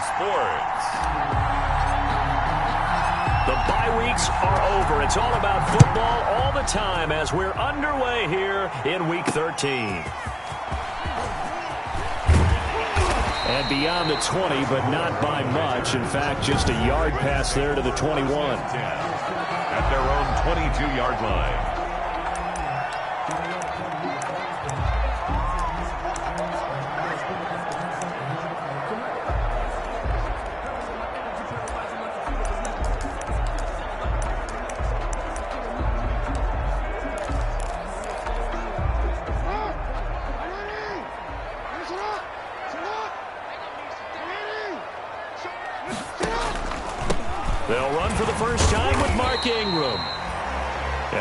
Sports. The bye weeks are over. It's all about football all the time as we're underway here in Week 13. And beyond the 20, but not by much. In fact, just a yard pass there to the 21. At their own 22-yard line. They'll run for the first time with Mark Ingram.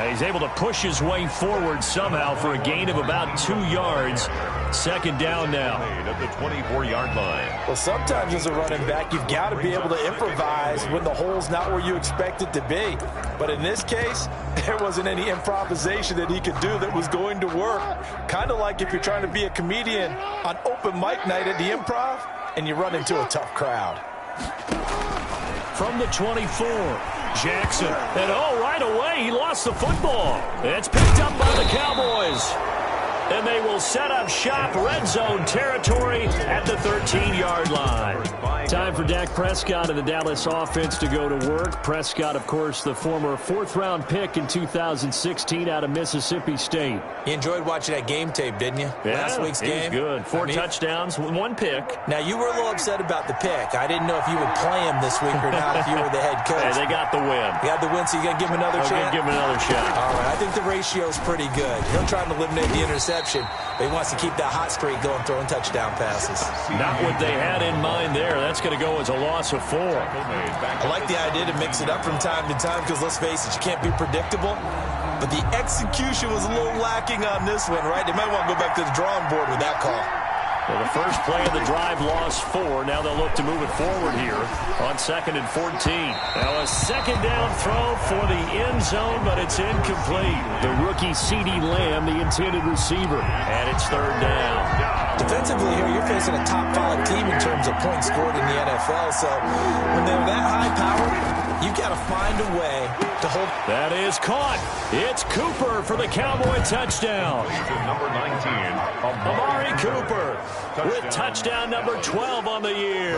He's able to push his way forward somehow for a gain of about 2 yards. Second down now. At the 24-yard line. Well, sometimes as a running back, you've got to be able to improvise when the hole's not where you expect it to be. But in this case, there wasn't any improvisation that he could do that was going to work. Kind of like if you're trying to be a comedian on open mic night at the Improv and you run into a tough crowd. From the 24, Jackson. And right away, he lost the football. It's picked up by the Cowboys. And they will set up shop, red zone territory at the 13-yard line. Time for Dak Prescott and the Dallas offense to go to work. Prescott, of course, the former 4th-round pick in 2016 out of Mississippi State. You enjoyed watching that game tape, didn't you? Yeah, Last week's game. Good. 4 touchdowns, 1 pick. Now, you were a little upset about the pick. I didn't know if you would play him this week or not if you were the head coach. Hey, they got the win. You got the win, so you're going to give him another chance? Give him another shot. All right, I think the ratio's pretty good. He'll try to eliminate the interception, but he wants to keep that hot streak going, throwing touchdown passes. Not what they had in mind there. That's going to go as a loss of 4. I like the idea to mix it up from time to time because, let's face it, you can't be predictable. But the execution was a little lacking on this one, right? They might want to go back to the drawing board with that call. Well, the first play of the drive lost 4. Now they'll look to move it forward here on 2nd and 14. Now a second down throw for the end zone, but it's incomplete. The rookie CeeDee Lamb, the intended receiver. And it's 3rd down. Defensively here, you're facing a top-5 team in terms of points scored in the NFL. So when they're that high-powered, you've got to find a way to hold. That is caught. It's Cooper for the Cowboy touchdoad. Number 19, Amari Cooper with touchdown number 12 on the year.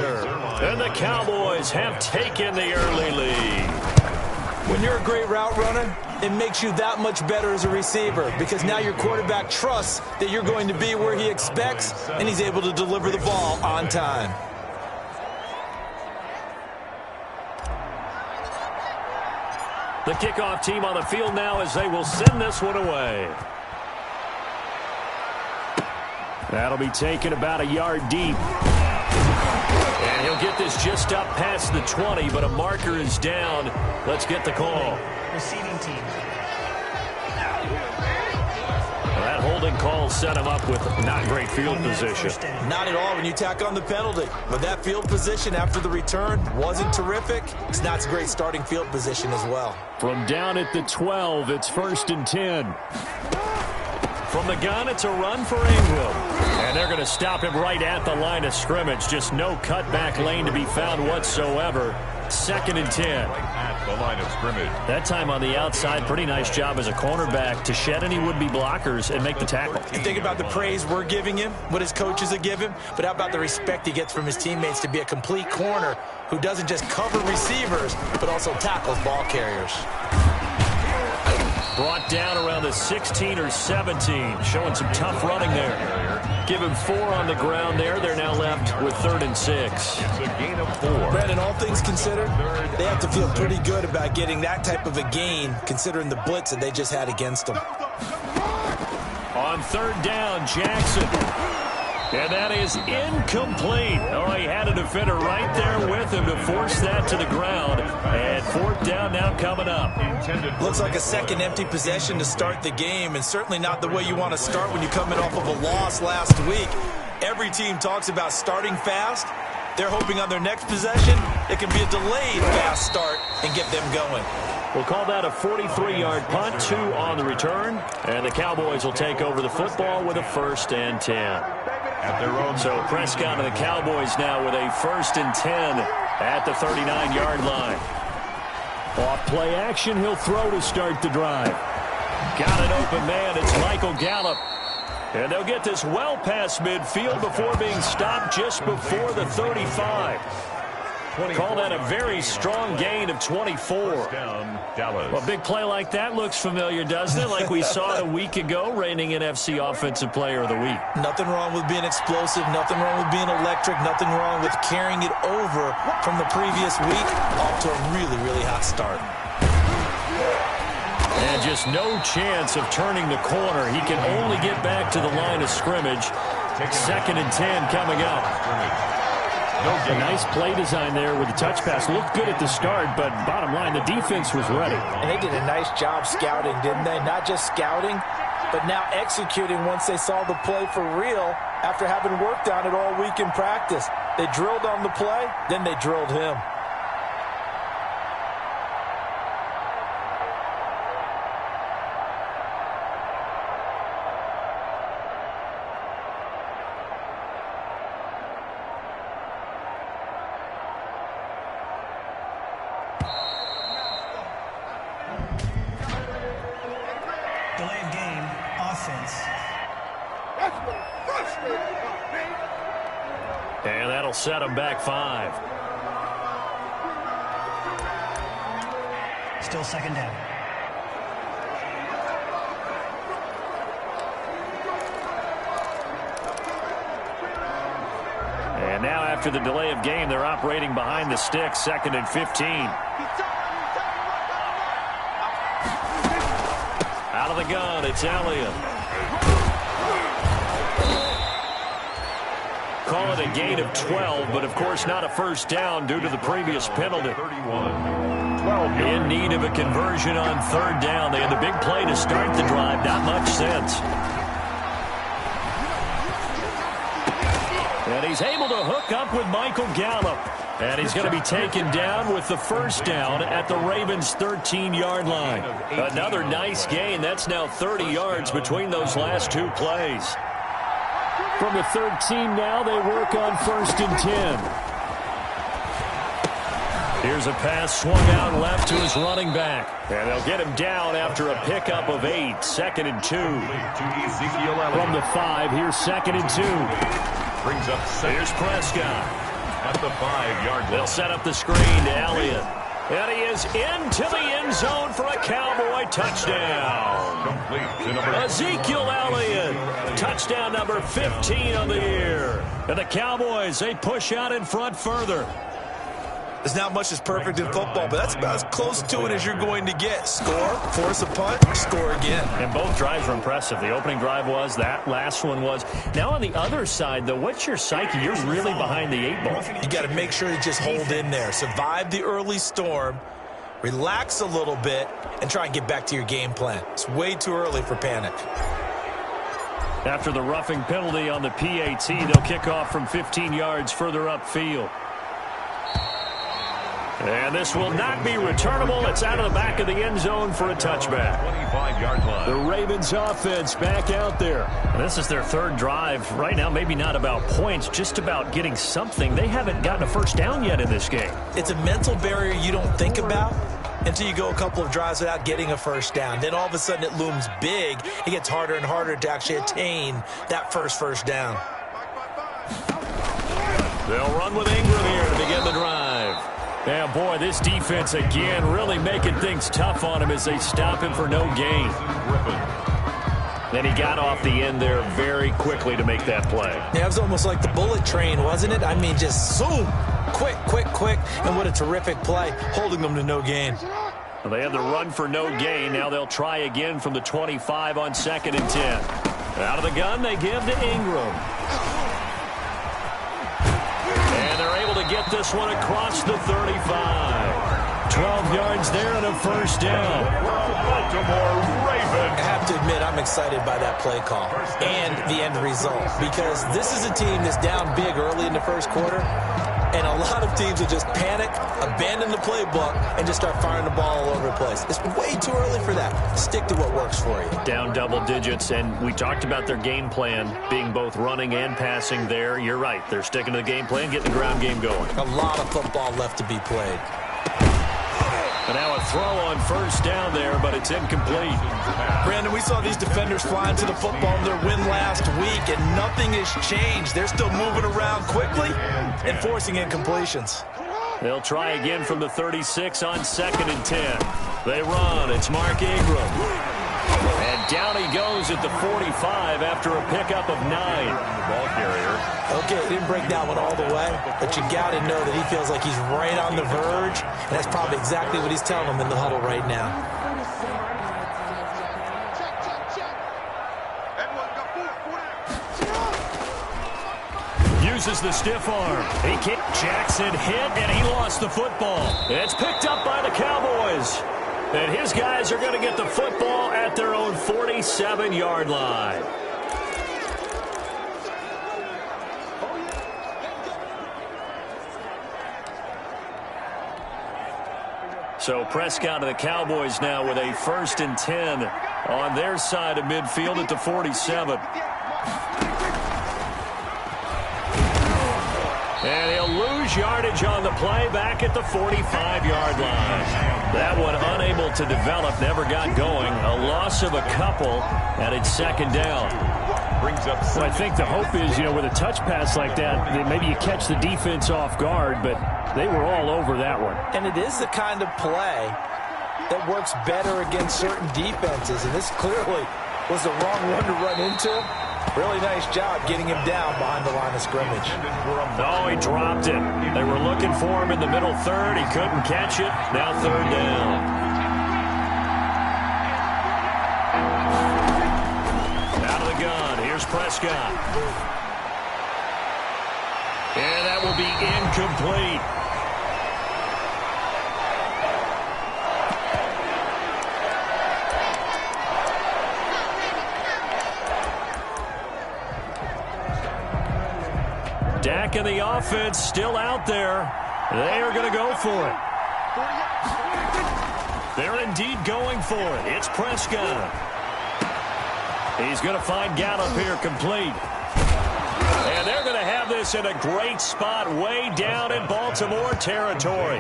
And the Cowboys have taken the early lead. When you're a great route runner, it makes you that much better as a receiver because now your quarterback trusts that you're going to be where he expects, and he's able to deliver the ball on time. The kickoff team on the field now as they will send this one away. That'll be taken about a yard deep. And he'll get this just up past the 20, but a marker is down. Let's get the call. Receiving team. That holding call set him up with not great field position. Not at all when you tack on the penalty. But that field position after the return wasn't terrific. It's not a great starting field position as well. From down at the 12, it's 1st and 10. From the gun, it's a run for Ingram. And they're going to stop him right at the line of scrimmage. Just no cutback lane to be found whatsoever. 2nd and 10. At the line of scrimmage. That time on the outside, pretty nice job as a cornerback to shed any would-be blockers and make the tackle. You think about the praise we're giving him, what his coaches have given him, but how about the respect he gets from his teammates to be a complete corner who doesn't just cover receivers, but also tackles ball carriers. Brought down around the 16 or 17, showing some tough running there. Give him 4 on the ground there. They're now left with 3rd and 6. It's a gain of 4. Brandon, all things considered, they have to feel pretty good about getting that type of a gain, considering the blitz that they just had against them. On 3rd down, Jackson. And that is incomplete. Oh, he had a defender right there with him to force that to the ground. And 4th down now coming up. Looks like a second empty possession to start the game, and certainly not the way you want to start when you're coming off of a loss last week. Every team talks about starting fast. They're hoping on their next possession it can be a delayed fast start and get them going. We'll call that a 43-yard punt, 2 on the return. And the Cowboys will take over the football with a 1st and 10. at their own. So Prescott and the Cowboys now with a 1st and 10 at the 39-yard line. Off play action, he'll throw to start the drive. Got an open man, it's Michael Gallup. And they'll get this well past midfield before being stopped just before the 35. Call that a very strong gain of 24. Down, Dallas. Well, a big play like that looks familiar, doesn't it? Like we saw a week ago, reigning NFC Offensive Player of the Week. Nothing wrong with being explosive, nothing wrong with being electric, nothing wrong with carrying it over from the previous week off to a really, really hot start. And just no chance of turning the corner. He can only get back to the line of scrimmage. 2nd and 10 coming up. A nice play design there with the touch pass. Looked good at the start, but bottom line, the defense was ready. And they did a nice job scouting, didn't they? Not just scouting, but now executing once they saw the play for real after having worked on it all week in practice. They drilled on the play, then they drilled him. And that'll set them back 5. Still 2nd down. And now after the delay of game, they're operating behind the sticks, 2nd and 15. Out of the gun, it's Elliott. Call it a gain of 12, but of course not a first down due to the previous penalty. 31. In need of a conversion on 3rd down. They had the big play to start the drive. Not much sense. And he's able to hook up with Michael Gallup. And he's going to be taken down with the 1st down at the Ravens' 13-yard line. Another nice gain. That's now 30 yards between those last 2 plays. From the 13 now, they work on 1st and 10. Here's a pass swung out left to his running back. And they'll get him down after a pickup of 8. 2nd and 2. From the 5, here's 2nd and 2. Brings up 6. Here's Prescott. At the 5-yard line. They'll set up the screen to Elliott. And he is into the end zone for a Cowboy touchdown. Complete to number Ezekiel Elliott. Touchdown number 15 on the year. And the Cowboys, they push out in front further. There's not much that's perfect in football, but that's about as close to it as you're going to get. Score, force a punt, score again. And both drives were impressive. The opening drive was, that last one was. Now on the other side, though, what's your psyche? You're really behind the 8 ball. You got to make sure to just hold in there. Survive the early storm, relax a little bit, and try and get back to your game plan. It's way too early for panic. After the roughing penalty on the PAT, they'll kick off from 15 yards further upfield. And this will not be returnable. It's out of the back of the end zone for a touchback. 25-yard line. The Ravens offense back out there. And this is their 3rd drive. Right now, maybe not about points, just about getting something. They haven't gotten a first down yet in this game. It's a mental barrier you don't think about until you go a couple of drives without getting a first down. Then all of a sudden it looms big. It gets harder and harder to actually attain that first down. They'll run with Ingram here to begin the drive. Yeah, boy, this defense again really making things tough on him as they stop him for no gain. Then he got off the end there very quickly to make that play. Yeah, it was almost like the bullet train, wasn't it? I mean, just zoom, quick, and what a terrific play, holding them to no gain. Well, they had the run for no gain. Now they'll try again from the 25 on 2nd and 10. Out of the gun, they give to Ingram. And they're able to get this one across the 35. 12 yards there and a first down. Baltimore Ravens. I have to admit, I'm excited by that play call and the end result, because this is a team that's down big early in the first quarter. And a lot of teams will just panic, abandon the playbook, and just start firing the ball all over the place. It's way too early for that. Stick to what works for you. Down double digits, and we talked about their game plan being both running and passing there. You're right. They're sticking to the game plan, getting the ground game going. A lot of football left to be played. And now a throw on first down there, but it's incomplete. Brandon, we saw these defenders flying to the football in their win last week, and nothing has changed. They're still moving around quickly and forcing incompletions. They'll try again from the 36 on 2nd and 10. They run. It's Mark Ingram. And down he goes at the 45 after a pickup of 9. The ball carrier. Okay, he didn't break that one all the way, but you got to know that he feels like he's right on the verge, and that's probably exactly what he's telling them in the huddle right now. Uses the stiff arm. He kicked. Jackson hit, and he lost the football. It's picked up by the Cowboys. And his guys are going to get the football at their own 47-yard line. So Prescott and the Cowboys now with a 1st and 10 on their side of midfield at the 47. And he'll lose yardage on the play back at the 45-yard line. That one unable to develop, never got going. A loss of a couple, and it's 2nd down. Brings up. Well, I think the hope is, with a touch pass like that, maybe you catch the defense off guard, but they were all over that one. And it is the kind of play that works better against certain defenses, and this clearly was the wrong one to run into. Really nice job getting him down behind the line of scrimmage. Oh, he dropped it. They were looking for him in the middle third. He couldn't catch it. Now 3rd down. Out of the gun. Here's Prescott. And that will be incomplete. Dak and the offense still out there. They are going to go for it. They're indeed going for it. It's Prescott. He's going to find Gallup here complete. And they're going to have this in a great spot way down in Baltimore territory.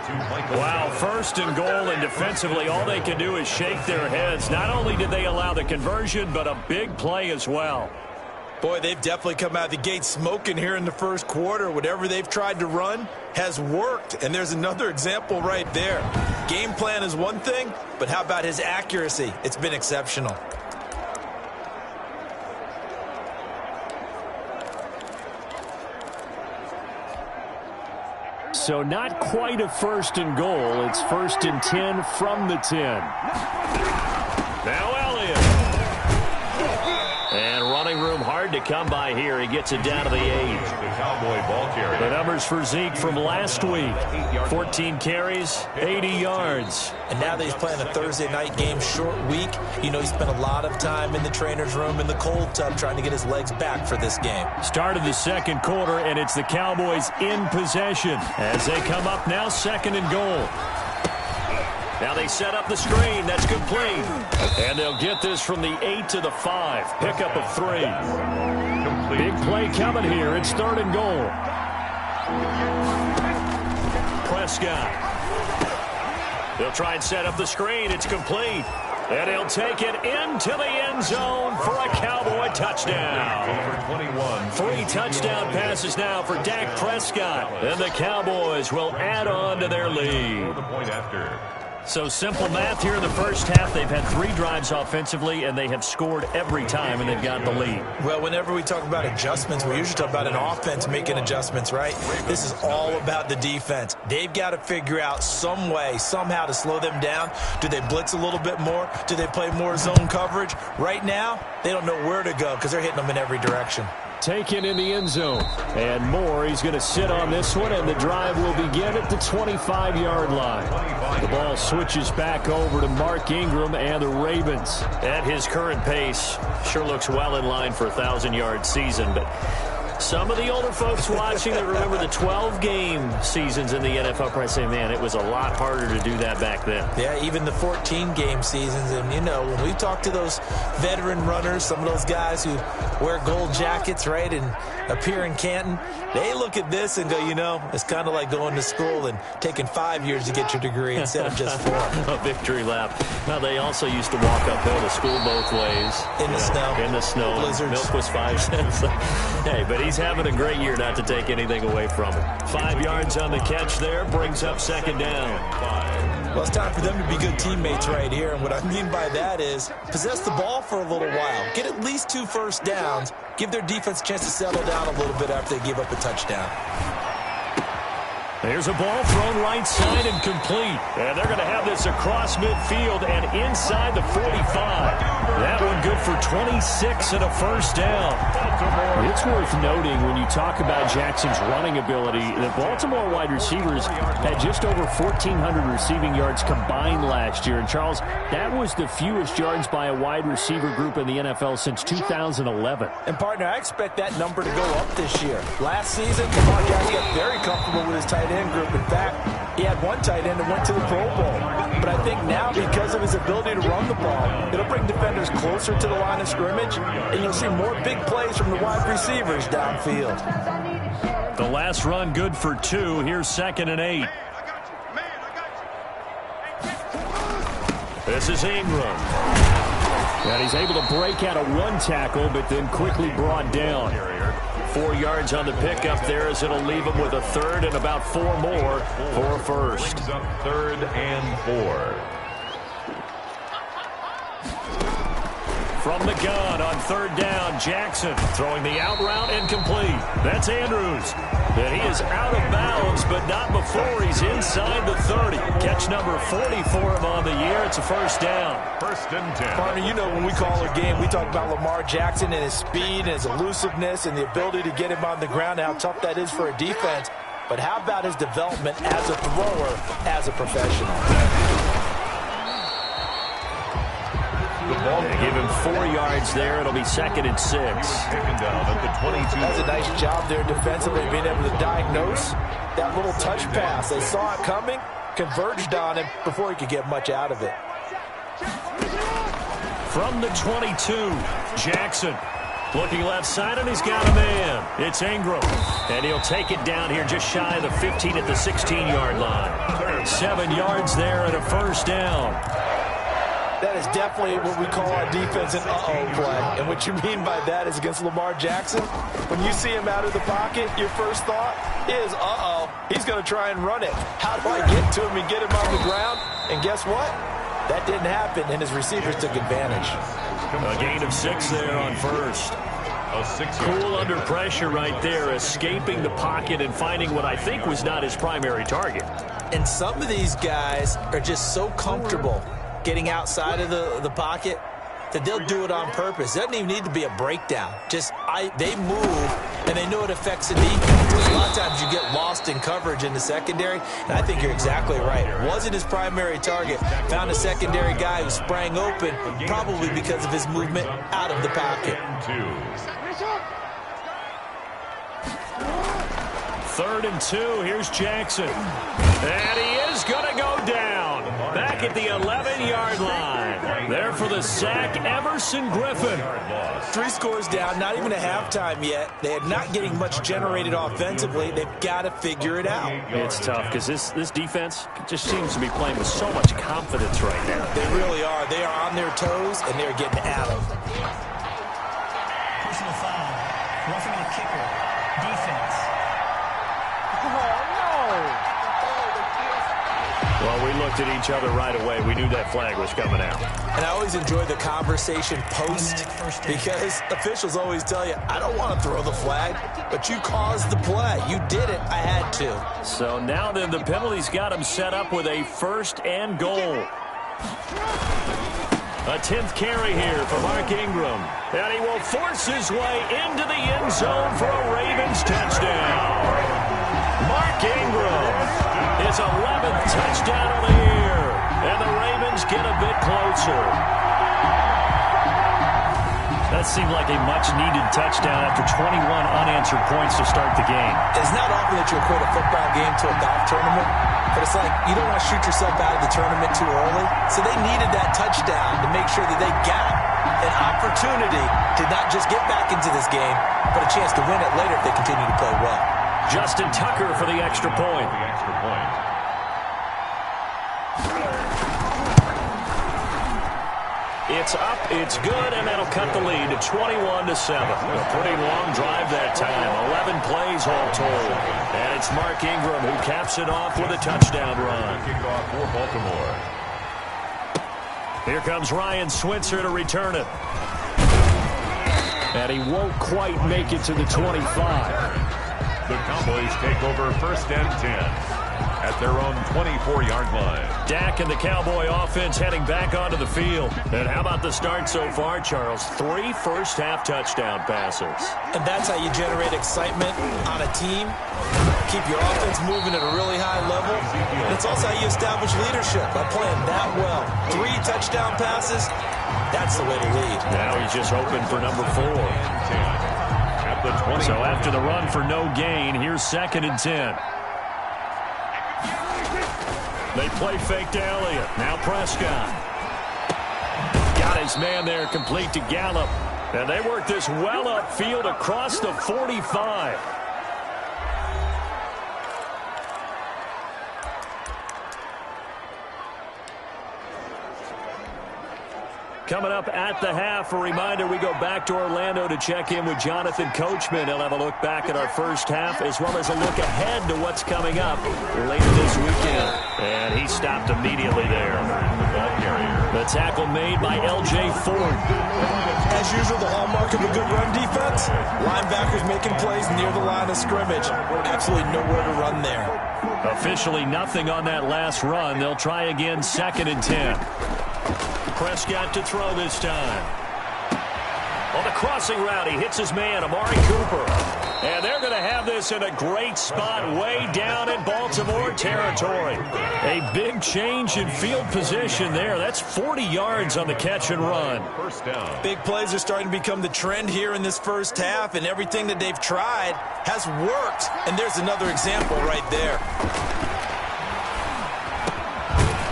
Wow, 1st and goal, and defensively all they can do is shake their heads. Not only did they allow the conversion, but a big play as well. Boy, they've definitely come out of the gate smoking here in the 1st quarter. Whatever they've tried to run has worked, and there's another example right there. Game plan is one thing, but how about his accuracy? It's been exceptional. So not quite a 1st and goal. It's 1st and 10 from the 10. Now Elliott. And running room hard to come by here. He gets it down to the 8. The Cowboy ball carrier. The numbers for Zeke from last week. 14 carries, 80 yards. And now that he's playing a Thursday night game, short week, he spent a lot of time in the trainer's room in the cold tub trying to get his legs back for this game. Started the 2nd quarter, and it's the Cowboys in possession as they come up now 2nd and goal. Now they set up the screen. That's complete. And they'll get this from the 8 to the 5. Pickup of 3. Big play coming here. It's 3rd and goal. Prescott. They'll try and set up the screen. It's complete. And he'll take it into the end zone for a Cowboy touchdown. 3 touchdown passes now for Dak Prescott. And the Cowboys will add on to their lead. So simple math here in the 1st half. They've had 3 drives offensively, and they have scored every time, and they've got the lead. Well, whenever we talk about adjustments, we usually talk about an offense making adjustments, right? This is all about the defense. They've got to figure out some way, somehow to slow them down. Do they blitz a little bit more? Do they play more zone coverage? Right now, they don't know where to go because they're hitting them in every direction. Taken in the end zone. And Moore, he's going to sit on this one, and the drive will begin at the 25-yard line. The ball switches back over to Mark Ingram and the Ravens. At his current pace, sure looks well in line for a 1,000-yard season, but Some of the older folks watching that remember the 12-game seasons in the NFL probably say, man, it was a lot harder to do that back then. Yeah, even the 14-game seasons. And, you know, when we talk to those veteran runners, some of those guys who wear gold jackets, right, and appear in Canton, they look at this and go, you know, it's kind of like going to school and taking 5 years to get your degree instead of just 4. A victory lap. Now, they also used to walk uphill to school both ways. In the snow. In the snow. Blizzards. Milk was 5 cents. Hey, but he's having a great year, not to take anything away from him. 5 yards on the catch there, brings up second down. Well, it's time for them to be good teammates right here. And what I mean by that is possess the ball for a little while. Get at least 2 first downs. Give their defense a chance to settle down a little bit after they give up a touchdown. There's a ball thrown right side and complete. And they're going to have this across midfield and inside the 45. That one good for 26 and a first down. It's worth noting when you talk about Jackson's running ability, the Baltimore wide receivers had just over 1,400 receiving yards combined last year. And, Charles, that was the fewest yards by a wide receiver group in the NFL since 2011. And, partner, I expect that number to go up this year. Last season, Lamar Jackson got very comfortable with his tight end group. In fact, he had one tight end that went to the Pro Bowl. But I think now, because of his ability to run the ball, it'll bring defenders closer to the line of scrimmage, and you'll see more big plays from the wide receivers downfield. The last run good for 2. Here's 2nd and 8. This is Ingram. And he's able to break out of one tackle, but then quickly brought down. 4 yards on the pickup there as it'll leave him with a third and about 4 more for a first. Brings up 3rd and 4. From the gun on 3rd down, Jackson throwing the out route incomplete. That's Andrews. And he is out of bounds, but not before he's inside the 30. Catch number 40 for him on the year. It's a first down. 1st and 10. Partner, you know when we call a game, we talk about Lamar Jackson and his speed and his elusiveness and the ability to get him on the ground and how tough that is for a defense. But how about his development as a thrower, as a professional? They give him 4 yards there. It'll be 2nd and 6. Taken down at the 22. That's a nice job there defensively, being able to diagnose that little touch pass. They saw it coming, converged on him before he could get much out of it. From the 22, Jackson looking left side, and he's got a man. It's Ingram, and he'll take it down here just shy of the 15 at the 16-yard line. 7 yards there and a first down. That is definitely what we call our defense an uh-oh play. And what you mean by that is against Lamar Jackson, when you see him out of the pocket, your first thought is, uh-oh, he's going to try and run it. How do I get to him and get him on the ground? And guess what? That didn't happen, and his receivers took advantage. A gain of 6 there on first. Cool under pressure right there, escaping the pocket and finding what I think was not his primary target. And some of these guys are just so comfortable getting outside of the pocket that they'll do it on purpose. It doesn't even need to be a breakdown. They move, and they know it affects the defense. A lot of times you get lost in coverage in the secondary, and I think you're exactly right. It wasn't his primary target. Found a secondary guy who sprang open, probably because of his movement out of the pocket. 3rd and 2. Here's Jackson. And he is going to go down. Back at the 11-yard line. There for the sack, Everson Griffin. 3 scores down, not even a halftime yet. They are not getting much generated offensively. They've got to figure it out. It's tough because this defense just seems to be playing with so much confidence right now. They really are. They are on their toes, and they're getting at them. Personal foul. Roughing the kicker. Defense. Well, we looked at each other right away. We knew that flag was coming out. And I always enjoy the conversation post because officials always tell you, I don't want to throw the flag, but you caused the play. You did it. I had to. So now then the penalty's got him set up with a 1st and goal. A 10th carry here for Mark Ingram. And he will force his way into the end zone for a Ravens touchdown. Mark Ingram. His 11th touchdown of the year. And the Ravens get a bit closer. That seemed like a much-needed touchdown after 21 unanswered points to start the game. It's not often that you equate a football game to a golf tournament, but it's like you don't want to shoot yourself out of the tournament too early. So they needed that touchdown to make sure that they got an opportunity to not just get back into this game, but a chance to win it later if they continue to play well. Justin Tucker for the extra point. It's up, it's good, and that'll cut the lead to 21-7. A pretty long drive that time, 11 plays all told. And it's Mark Ingram who caps it off with a touchdown run. Kickoff for Baltimore. Here comes Ryan Switzer to return it. And he won't quite make it to the 25. The Cowboys take over 1st and 10 at their own 24-yard line. Dak and the Cowboy offense heading back onto the field. And how about the start so far, Charles? 3 first-half touchdown passes. And that's how you generate excitement on a team. Keep your offense moving at a really high level. And it's also how you establish leadership by playing that well. 3 touchdown passes, that's the way to lead. Now he's just hoping for number 4. At the 20. So after the run for no gain, here's 2nd and 10. They play fake to Elliott. Now Prescott. Got his man there complete to Gallup. And they work this well upfield across the 45. Coming up at the half, a reminder, we go back to Orlando to check in with Jonathan Coachman. He'll have a look back at our first half as well as a look ahead to what's coming up later this weekend. And he stopped immediately there. The tackle made by L.J. Ford. As usual, the hallmark of a good run defense, linebackers making plays near the line of scrimmage. Absolutely nowhere to run there. Officially nothing on that last run. They'll try again, 2nd and 10. Prescott to throw this time. On the crossing route, he hits his man, Amari Cooper. And they're going to have this in a great spot way down in Baltimore territory. A big change in field position there. That's 40 yards on the catch and run. First down. Big plays are starting to become the trend here in this first half, and everything that they've tried has worked. And there's another example right there.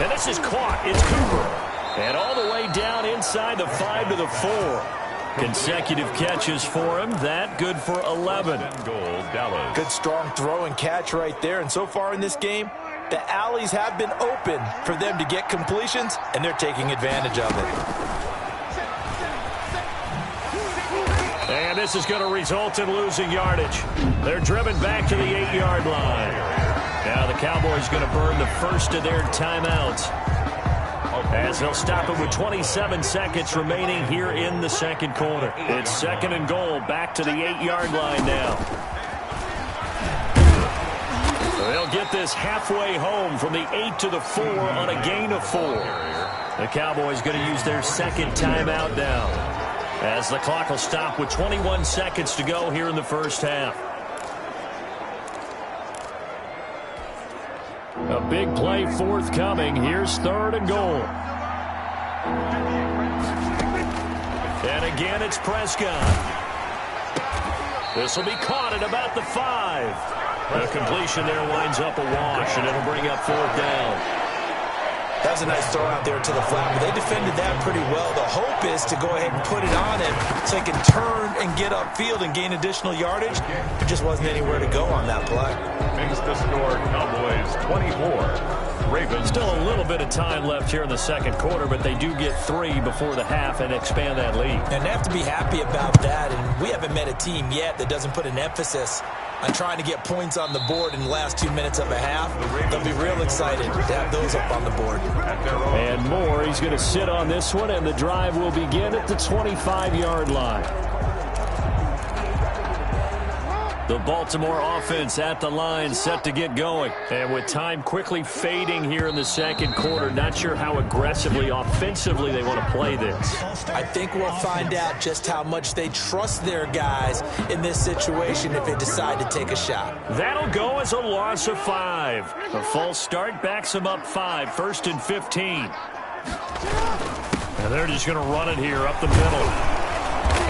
And this is caught. It's Cooper. And all the way down inside the 5 to the 4. Consecutive catches for him. That good for 11. Goal, Dallas. Good strong throw and catch right there. And so far in this game, the alleys have been open for them to get completions, and they're taking advantage of it. And this is going to result in losing yardage. They're driven back to the 8-yard line. Now the Cowboys going to burn the first of their timeouts, as they'll stop it with 27 seconds remaining here in the second quarter. It's 2nd and goal, back to the 8-yard line now. They'll get this halfway home from the 8 to the 4 on a gain of 4. The Cowboys going to use their second timeout now, as the clock will stop with 21 seconds to go here in the first half. A big play forthcoming. Here's 3rd and goal. And again, it's Prescott. This will be caught at about the 5. The completion there winds up a wash, and it'll bring up 4th down. That was a nice throw out there to the flat, but they defended that pretty well. The hope is to go ahead and put it on him so he can turn and get upfield and gain additional yardage. There just wasn't anywhere to go on that play. Makes the score Cowboys 24. Ravens. Still a little bit of time left here in the second quarter, but they do get 3 before the half and expand that lead. And they have to be happy about that, and we haven't met a team yet that doesn't put an emphasis on trying to get points on the board in the last 2 minutes of a half. They'll be real excited to have those up on the board. And more, he's going to sit on this one, and the drive will begin at the 25-yard line. The Baltimore offense at the line, set to get going. And with time quickly fading here in the second quarter, not sure how aggressively, offensively they want to play this. I think we'll find out just how much they trust their guys in this situation if they decide to take a shot. That'll go as a loss of 5. A false start backs them up 5, 1st and 15. And they're just going to run it here up the middle.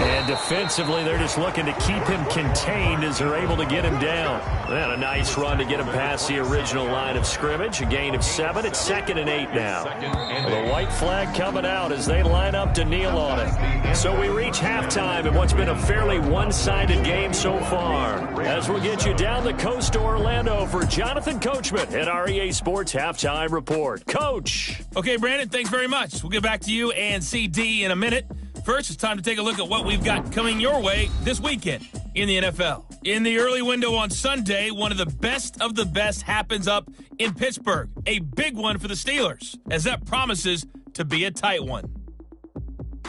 And defensively, they're just looking to keep him contained as they're able to get him down. And a nice run to get him past the original line of scrimmage. A gain of 7. It's 2nd and 8 now. The white flag coming out as they line up to kneel on it. So we reach halftime in what's been a fairly one-sided game so far. As we'll get you down the coast to Orlando for Jonathan Coachman at our EA Sports Halftime Report. Coach. Okay, Brandon, thanks very much. We'll get back to you and CD in a minute. First, it's time to take a look at what we've got coming your way this weekend in the NFL. In the early window on Sunday, one of the best happens up in Pittsburgh. A big one for the Steelers, as that promises to be a tight one.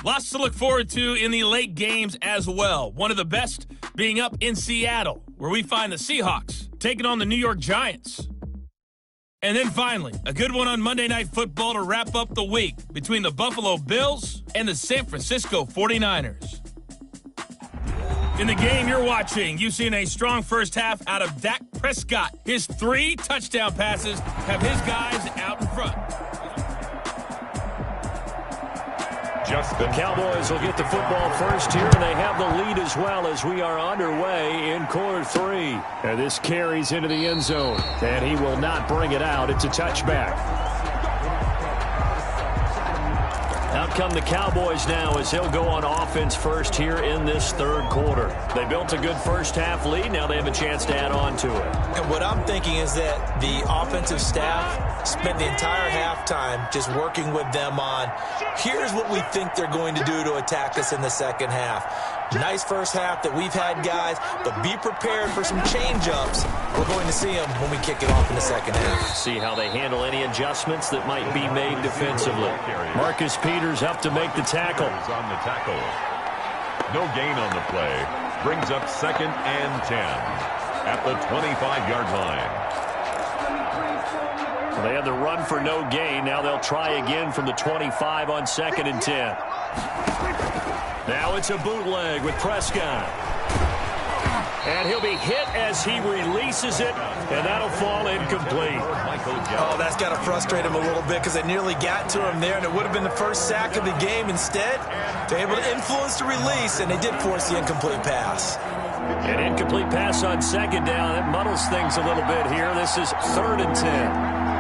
Lots to look forward to in the late games as well. One of the best being up in Seattle, where we find the Seahawks taking on the New York Giants. And then finally, a good one on Monday Night Football to wrap up the week between the Buffalo Bills and the San Francisco 49ers. In the game you're watching, you've seen a strong first half out of Dak Prescott. His 3 touchdown passes have his guys out in front. The Cowboys will get the football first here, and they have the lead as well as we are underway in quarter 3. And this carries into the end zone, and he will not bring it out. It's a touchback. Out come the Cowboys now as they'll go on offense first here in this third quarter. They built a good first half lead. Now they have a chance to add on to it. And what I'm thinking is that the offensive staff spent the entire halftime just working with them on, here's what we think they're going to do to attack us in the second half. Nice first half that we've had, guys, but be prepared for some change-ups. We're going to see them when we kick it off in the second half. See how they handle any adjustments that might be made defensively. Marcus Peters up to make the tackle. On the tackle. No gain on the play. Brings up 2nd and 10 at the 25-yard line. They had the run for no gain. Now they'll try again from the 25 on 2nd and 10. Now it's a bootleg with Prescott. And he'll be hit as he releases it, and that'll fall incomplete. Oh, that's got to frustrate him a little bit because they nearly got to him there, and it would have been the first sack of the game. Instead, they're able to influence the release, and they did force the incomplete pass. An incomplete pass on 2nd down. It muddles things a little bit here. This is 3rd and 10.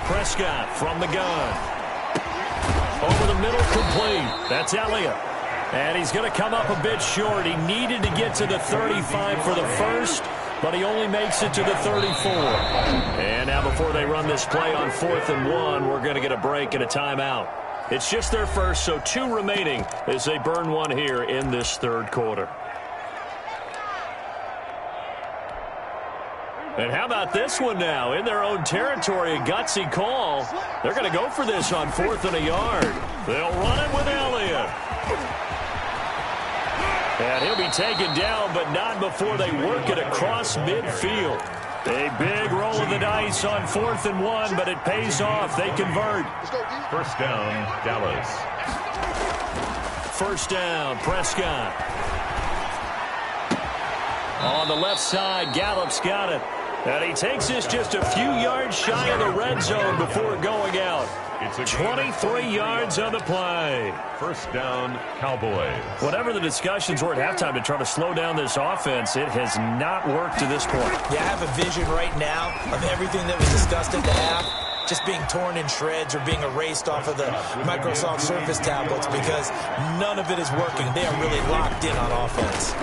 Prescott from the gun. Over the middle, complete. That's Elliott. And he's going to come up a bit short. He needed to get to the 35 for the first, but he only makes it to the 34. And now before they run this play on 4th and 1, we're going to get a break and a timeout. It's just their first, so 2 remaining as they burn one here in this third quarter. And how about this one now? In their own territory, a gutsy call. They're going to go for this on 4th and a yard. They'll run it with Elliott. And he'll be taken down, but not before they work it across midfield. A big roll of the dice on 4th and 1, but it pays off. They convert. First down, Dallas. First down, Prescott. On the left side, Gallup's got it. And he takes this just a few yards shy of the red zone before going out. It's 23 yards on the play. First down, Cowboys. Whatever the discussions were at halftime to try to slow down this offense, it has not worked to this point. Yeah, I have a vision right now of everything that was discussed at the half just being torn in shreds or being erased off of the Microsoft Surface tablets because none of it is working. They are really locked in on offense.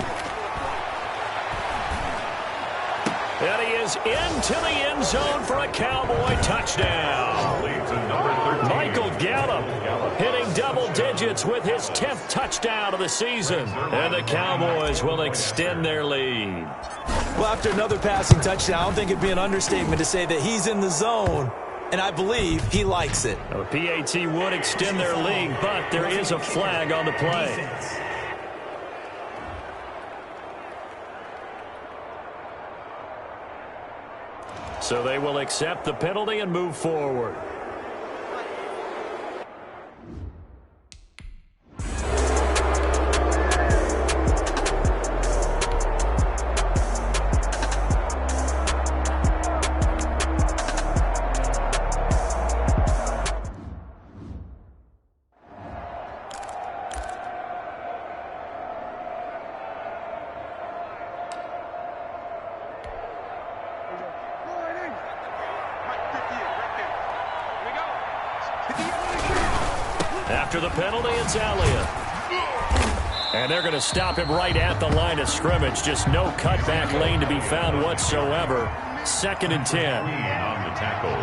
And he is into the end zone for a Cowboy touchdown. Leads to number 13. Michael Gallup hitting double digits with his 10th touchdown of the season. And the Cowboys will extend their lead. Well, after another passing touchdown, I don't think it'd be an understatement to say that he's in the zone, and I believe he likes it. The PAT would extend their lead, but there is a flag on the play. Defense. So they will accept the penalty and move forward. After the penalty, it's Elliott. And they're going to stop him right at the line of scrimmage. Just no cutback lane to be found whatsoever. 2nd and 10. On the tackle.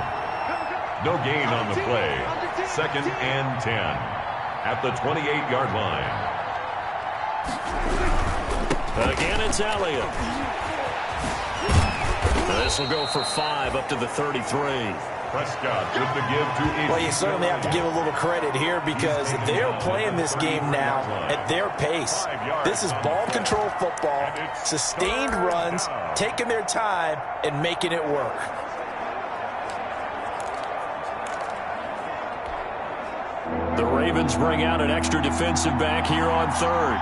No gain on the play. 2nd and 10. At the 28-yard line. Again, it's Elliott. This will go for 5 up to the 33. Prescott with the give to Eaton. Well, you certainly have to give a little credit here because they're playing this game now at their pace. This is ball control football, sustained runs, taking their time, and making it work. The Ravens bring out an extra defensive back here on 3rd.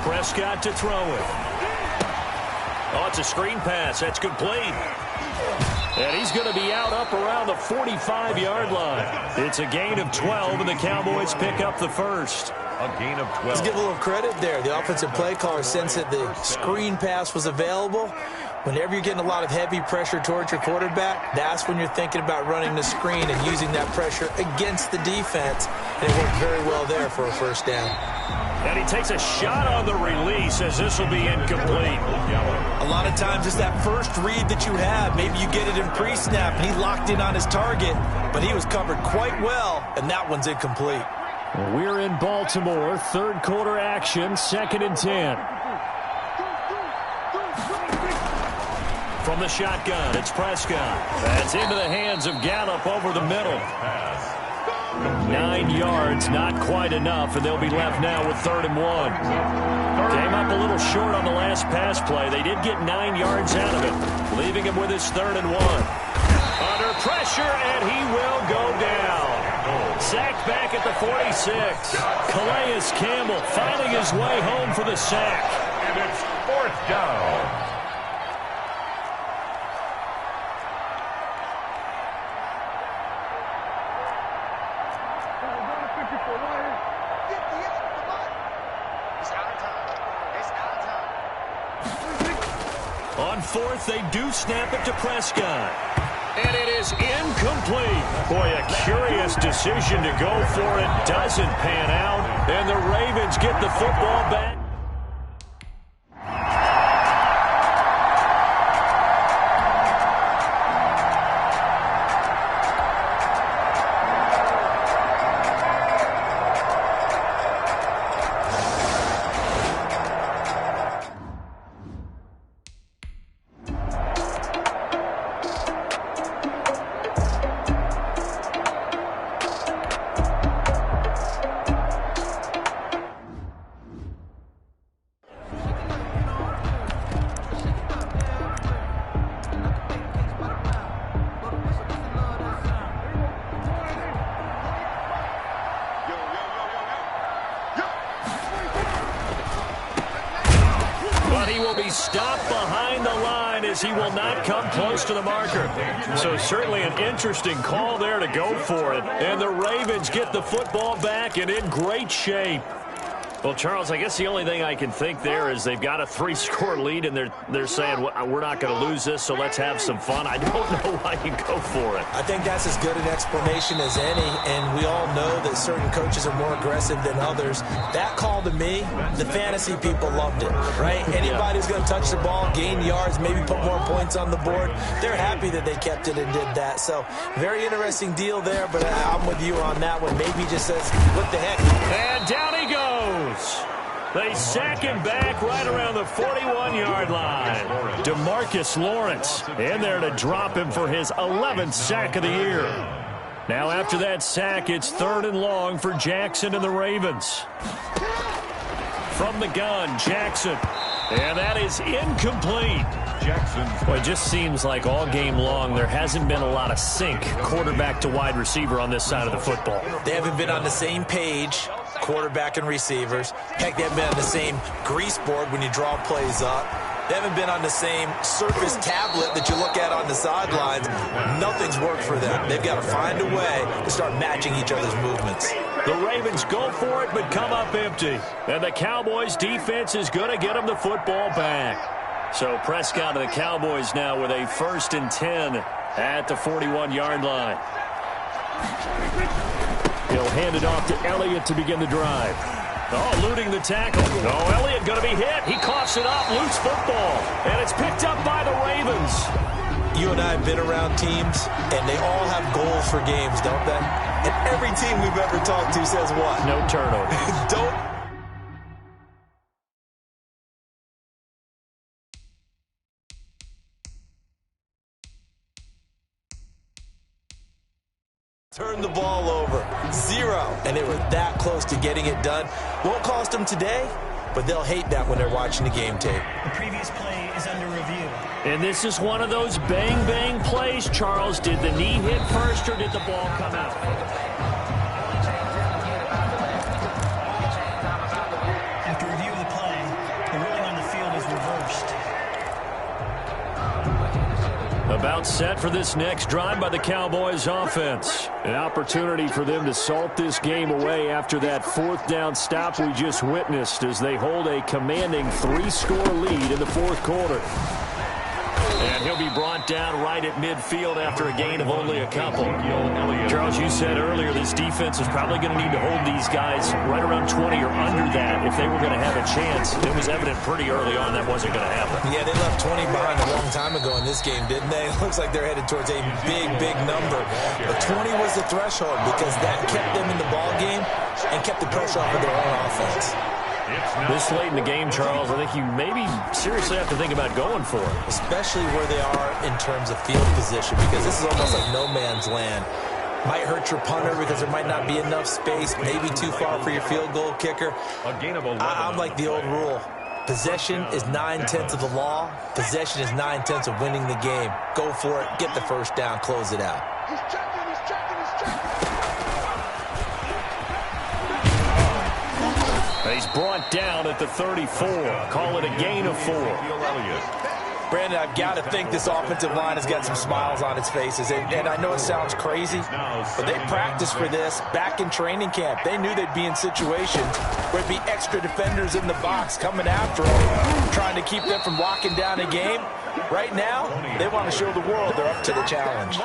Prescott to throw it. Oh, it's a screen pass. That's complete. And he's going to be out up around the 45-yard line. It's a gain of 12, and the Cowboys pick up the first. A gain of 12. Let's give a little credit there. The offensive play caller sensed that the screen pass was available. Whenever you're getting a lot of heavy pressure towards your quarterback, that's when you're thinking about running the screen and using that pressure against the defense. And it worked very well there for a first down. And he takes a shot on the release as this will be incomplete. A lot of times it's that first read that you have. Maybe you get it in pre-snap and he locked in on his target, but he was covered quite well, and that one's incomplete. We're in Baltimore, 3rd quarter action, 2nd and 10. From the shotgun, it's Prescott. That's into the hands of Gallup over the middle. 9 yards, not quite enough, and they'll be left now with 3rd and 1. Came up a little short on the last pass play. They did get 9 yards out of it, leaving him with his 3rd and 1. Under pressure, and he will go down. Sacked back at the 46. Calais Campbell finding his way home for the sack. And it's 4th down. On 4th, they do snap it to Prescott. And it is incomplete. Boy, a curious decision to go for it. Doesn't pan out. And the Ravens get the football back. Stopped behind the line as he will not come close to the marker. So certainly an interesting call there to go for it. And the Ravens get the football back and in great shape. Well, Charles, I guess the only thing I can think there is they've got a 3-score lead, and they're saying, well, we're not going to lose this, so let's have some fun. I don't know why you go for it. I think that's as good an explanation as any, and we all know that certain coaches are more aggressive than others. That call to me, the fantasy people loved it, right? Anybody who's going to touch the ball, gain yards, maybe put more points on the board, they're happy that they kept it and did that. So very interesting deal there, but I'm with you on that one. Maybe he just says, what the heck? And down he goes. They sack him back right around the 41-yard line. DeMarcus Lawrence in there to drop him for his 11th sack of the year. Now after that sack, it's 3rd and long for Jackson and the Ravens. From the gun, Jackson. And that is incomplete. Well, it just seems like all game long there hasn't been a lot of sync quarterback to wide receiver on this side of the football. They haven't been on the same page, quarterback and receivers. Heck, they haven't been on the same grease board when you draw plays up. They haven't been on the same surface tablet that you look at on the sidelines. Nothing's worked for them. They've got to find a way to start matching each other's movements. The Ravens go for it but come up empty. And the Cowboys defense is going to get them the football back. So Prescott and the Cowboys now with a 1st and 10 at the 41-yard line. He'll hand it off to Elliott to begin the drive. Oh, eluding the tackle. Oh, Elliott going to be hit. He coughs it up. Loose football. And it's picked up by the Ravens. You and I have been around teams, and they all have goals for games, don't they? And every team we've ever talked to says what? No turnover. Don't. Turn the ball over. 0. And they were that close to getting it done. Won't cost them today, but they'll hate that when they're watching the game tape. The previous play is under review. And this is one of those bang-bang plays, Charles. Did the knee hit first or did the ball come out? After review of the play, the ruling on the field is reversed. About set for this next drive by the Cowboys offense. An opportunity for them to salt this game away after that fourth down stop we just witnessed as they hold a commanding 3-score lead in the fourth quarter. And he'll be brought down right at midfield after a gain of only a couple. Charles, you said earlier this defense is probably going to need to hold these guys right around 20 or under that if they were going to have a chance. It was evident pretty early on that wasn't going to happen. Yeah, they left 20 behind a long time ago in this game, didn't they? It looks like they're headed towards a big, big number. But 20 was the threshold because that kept them in the ball game and kept the pressure off of their own offense. This late in the game, Charles, I think you maybe seriously have to think about going for it. Especially where they are in terms of field position, because this is almost like no man's land. Might hurt your punter because there might not be enough space, maybe too far for your field goal kicker. I'm like the old rule. Possession is 9/10 of the law. Possession is 9/10 of winning the game. Go for it, get the first down, close it out. He's checking, he's checking, he's checking. He's brought down at the 34. Call it a gain of 4. Brandon, I've got to think this offensive line has got some smiles on its faces. And I know it sounds crazy, but they practiced for this back in training camp. They knew they'd be in situations where there'd be extra defenders in the box coming after them, trying to keep them from locking down a game. Right now, they want to show the world they're up to the challenge.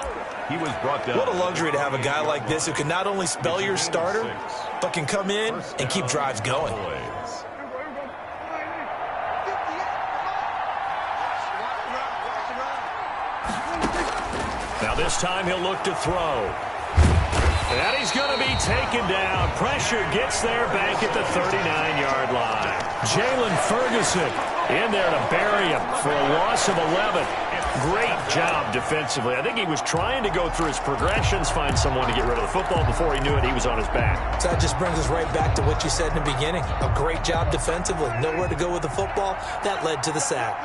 He was brought down. What a luxury to have a guy like this who can not only spell your starter, but can come in and keep drives going. Now this time he'll look to throw. And he's going to be taken down. Pressure gets there back at the 39-yard line. Jalen Ferguson in there to bury him for a loss of 11. Great job defensively. I think he was trying to go through his progressions, find someone to get rid of the football. Before he knew it, he was on his back. So that just brings us right back to what you said in the beginning. A great job defensively. Nowhere to go with the football. That led to the sack.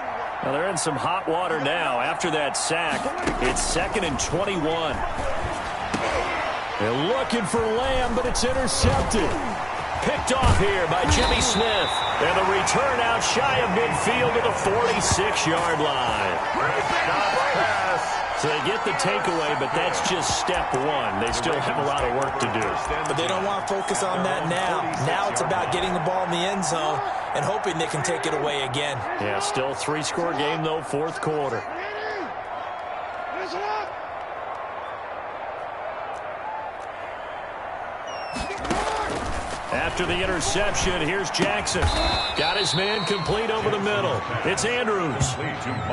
Well, they're in some hot water now. After that sack, it's 2nd and 21. They're looking for Lamb, but it's intercepted. Picked off here by Jimmy Smith. And the return out shy of midfield to the 46-yard line. So they get the takeaway, but that's just step one. They still have a lot of work to do. But they don't want to focus on that now. Now it's about getting the ball in the end zone and hoping they can take it away again. Yeah, still 3-score game, though, fourth quarter. After the interception, here's Jackson. Got his man complete over the middle. It's Andrews.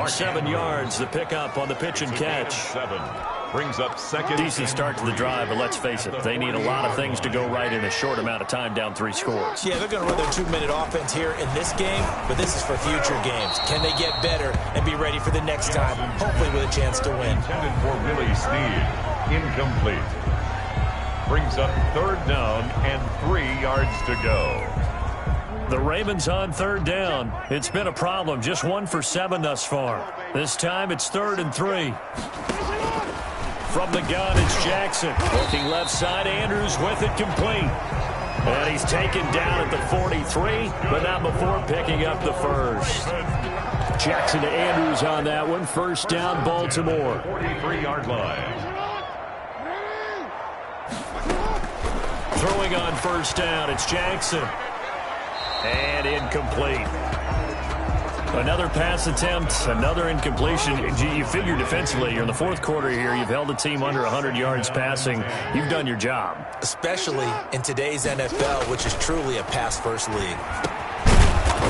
7 yards, the pickup on the pitch and catch. 7 brings up 2nd. Decent start to the drive, but let's face it, they need a lot of things to go right in a short amount of time, down 3 scores. Yeah, they're going to run their 2-minute offense here in this game, but this is for future games. Can they get better and be ready for the next time, hopefully with a chance to win? Intended for Willie Snead. Incomplete. Brings up 3rd down and 3 yards to go. The Ravens on 3rd down. It's been a problem. Just 1 for 7 thus far. This time it's 3rd and 3. From the gun, it's Jackson. Looking left side, Andrews with it complete. And he's taken down at the 43, but not before picking up the first. Jackson to Andrews on that one. 1st down, Baltimore. 43-yard line. Throwing on 1st down, it's Jackson. And incomplete. Another pass attempt, another incompletion. You figure defensively, you're in the fourth quarter here. You've held the team under 100 yards passing. You've done your job. Especially in today's NFL, which is truly a pass-first league.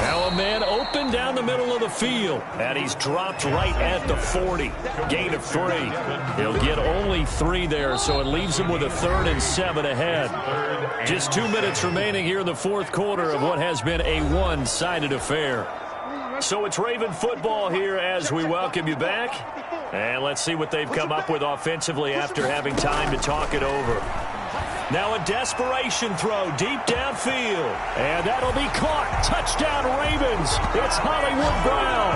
Now a man open down the middle of the field, and he's dropped right at the 40. Gain of 3. He'll get only 3 there, so it leaves him with a 3rd and 7 ahead. Just 2 minutes remaining here in the fourth quarter of what has been a one-sided affair. So it's Raven football here as we welcome you back. And let's see what they've come up with offensively after having time to talk it over. Now a desperation throw deep downfield. And that'll be caught. Touchdown Ravens. It's Hollywood Brown.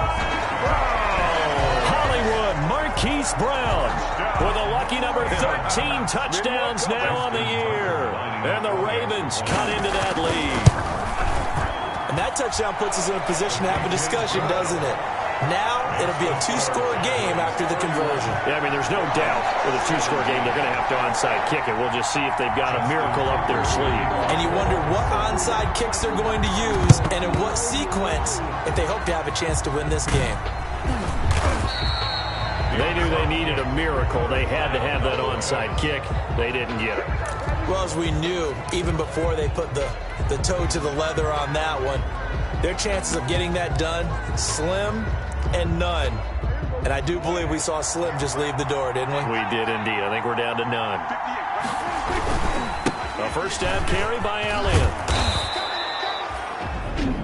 Hollywood Marquise Brown with a lucky number 13 touchdowns now on the year. And the Ravens cut into that lead. And that touchdown puts us in a position to have a discussion, doesn't it? Now it'll be a 2-score game after the conversion. Yeah, I mean, there's no doubt with a 2-score game they're going to have to onside kick it. We'll just see if they've got a miracle up their sleeve. And you wonder what onside kicks they're going to use and in what sequence if they hope to have a chance to win this game. They knew they needed a miracle. They had to have that onside kick. They didn't get it. Well, as we knew, even before they put the toe to the leather on that one, their chances of getting that done, slim and none. And I do believe we saw Slim just leave the door, didn't we? We did indeed. I think we're down to none. A first down carry by Elliott.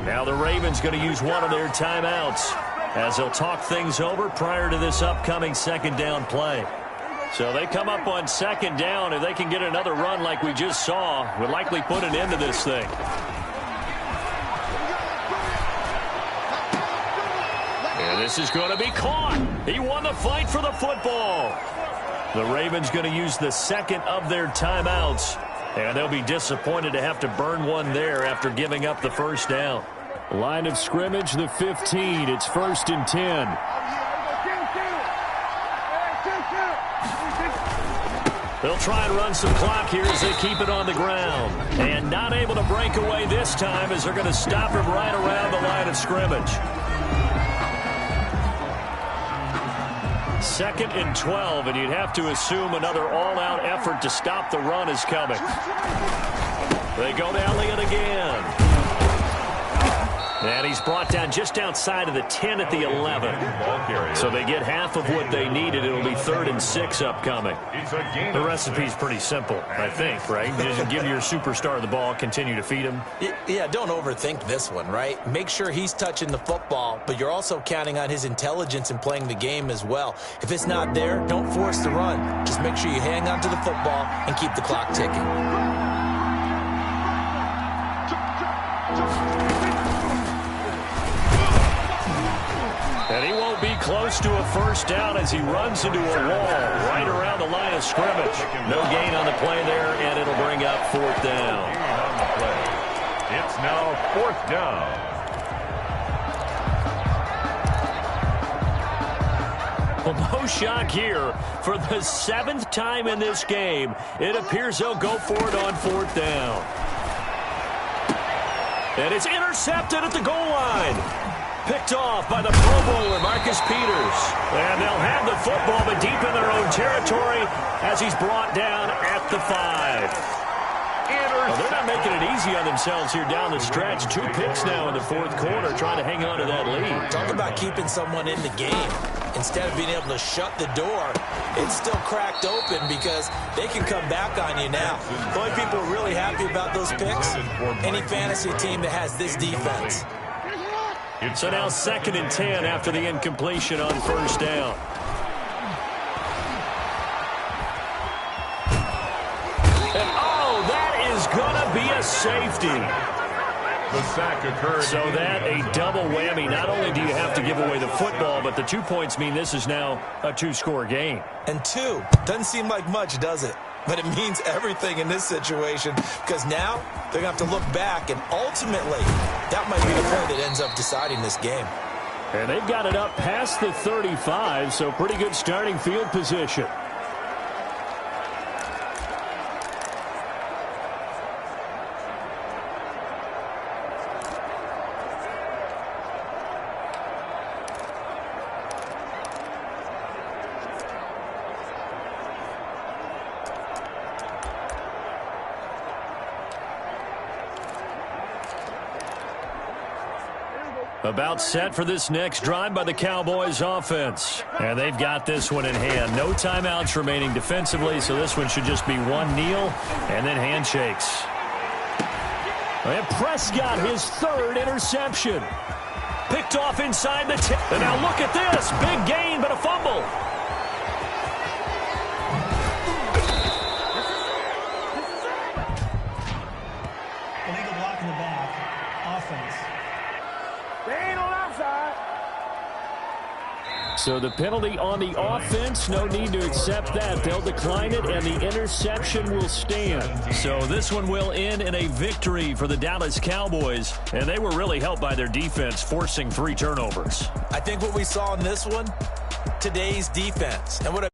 Now the Ravens going to use one of their timeouts as they'll talk things over prior to this upcoming second down play. So they come up on second down. If they can get another run like we just saw, would likely put an end to this thing. And this is going to be caught. He won the fight for the football. The Ravens going to use the second of their timeouts. And they'll be disappointed to have to burn one there after giving up the first down. Line of scrimmage, the 15. It's 1st and 10. They'll try and run some clock here as they keep it on the ground. And not able to break away this time as they're going to stop him right around the line of scrimmage. 2nd and 12, and you'd have to assume another all-out effort to stop the run is coming. They go to Elliott again. And he's brought down just outside of the 10 at the 11. So they get half of what they needed. It'll be 3rd and 6 upcoming. The recipe's pretty simple, I think, right? Just give your superstar the ball, continue to feed him. Yeah, don't overthink this one, right? Make sure he's touching the football, but you're also counting on his intelligence in playing the game as well. If it's not there, don't force the run. Just make sure you hang on to the football and keep the clock ticking. And he won't be close to a first down as he runs into a wall right around the line of scrimmage. No gain on the play there, and it'll bring up 4th down. It's now 4th down. Well, no shock here. For the 7th time in this game, it appears they'll go for it on 4th down. And it's intercepted at the goal line. Picked off by the Pro Bowler, Marcus Peters. And they'll have the football, but deep in their own territory as he's brought down at the 5. Well, they're not making it easy on themselves here down the stretch. 2 picks now in the fourth quarter, trying to hang on to that lead. Talk about keeping someone in the game. Instead of being able to shut the door, it's still cracked open because they can come back on you now. The only people who are really happy about those picks, any fantasy team that has this defense. So now 2nd and 10 after the incompletion on first down. And oh, that is going to be a safety. The sack occurred. So that a double whammy. Not only do you have to give away the football, but the 2 points mean this is now a 2-score game. And 2 doesn't seem like much, does it? But it means everything in this situation because now they're going to have to look back, and ultimately that might be the play that ends up deciding this game. And they've got it up past the 35, so pretty good starting field position. About set for this next drive by the Cowboys offense. And they've got this one in hand. No timeouts remaining defensively, so this one should just be one kneel and then handshakes. And Prescott, his third interception. Picked off inside the 10. And now look at this. Big gain, but a fumble. Illegal block in the back. Offense. They ain't on our side. So the penalty on the offense, no need to accept that. They'll decline it, and the interception will stand. So this one will end in a victory for the Dallas Cowboys, and they were really helped by their defense, forcing 3 turnovers. I think what we saw in this one, today's defense. And what